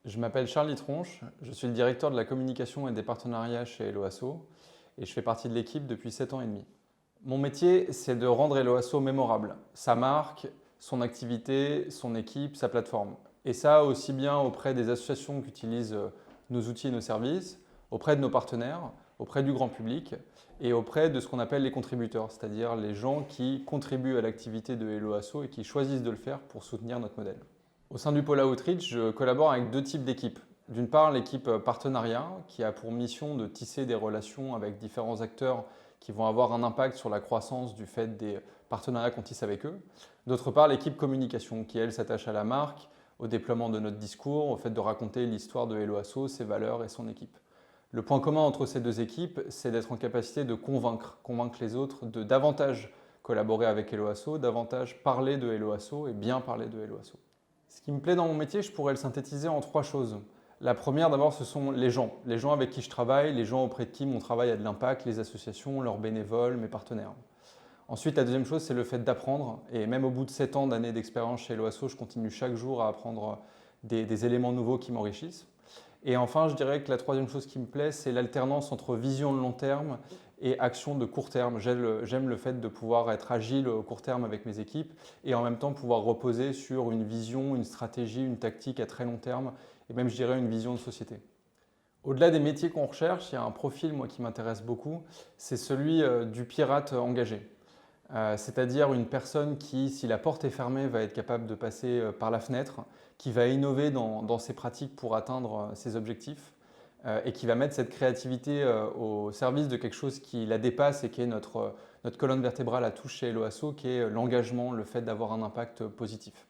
Je m'appelle Charles Tronche, je suis le directeur de la communication et des partenariats chez Hello Asso et je fais partie de l'équipe depuis 7 ans et demi. Mon métier, c'est de rendre Hello Asso mémorable, sa marque, son activité, son équipe, sa plateforme. Et ça aussi bien auprès des associations qui utilisent nos outils et nos services, auprès de nos partenaires, auprès du grand public et auprès de ce qu'on appelle les contributeurs, c'est-à-dire les gens qui contribuent à l'activité de Hello Asso et qui choisissent de le faire pour soutenir notre modèle. Au sein du pôle Outreach, je collabore avec deux types d'équipes. D'une part, l'équipe partenariat, qui a pour mission de tisser des relations avec différents acteurs qui vont avoir un impact sur la croissance du fait des partenariats qu'on tisse avec eux. D'autre part, l'équipe communication, qui elle s'attache à la marque, au déploiement de notre discours, au fait de raconter l'histoire de Hello Asso, ses valeurs et son équipe. Le point commun entre ces deux équipes, c'est d'être en capacité de convaincre les autres de davantage collaborer avec Hello Asso, davantage parler de Hello Asso et bien parler de Hello Asso. Ce qui me plaît dans mon métier, je pourrais le synthétiser en trois choses. La première, d'abord, ce sont les gens avec qui je travaille, les gens auprès de qui mon travail a de l'impact, les associations, leurs bénévoles, mes partenaires. Ensuite, la deuxième chose, c'est le fait d'apprendre. Et même au bout de 7 ans d'années d'expérience chez Hello Asso, je continue chaque jour à apprendre des éléments nouveaux qui m'enrichissent. Et enfin, je dirais que la troisième chose qui me plaît, c'est l'alternance entre vision de long terme et action de court terme. J'aime le fait de pouvoir être agile au court terme avec mes équipes et en même temps pouvoir reposer sur une vision, une stratégie, une tactique à très long terme et même, je dirais, une vision de société. Au-delà des métiers qu'on recherche, il y a un profil moi, qui m'intéresse beaucoup, c'est celui du pirate engagé. C'est-à-dire une personne qui, si la porte est fermée, va être capable de passer par la fenêtre, qui va innover dans ses pratiques pour atteindre ses objectifs et qui va mettre cette créativité au service de quelque chose qui la dépasse et qui est notre colonne vertébrale à tous chez Hello Asso, qui est l'engagement, le fait d'avoir un impact positif.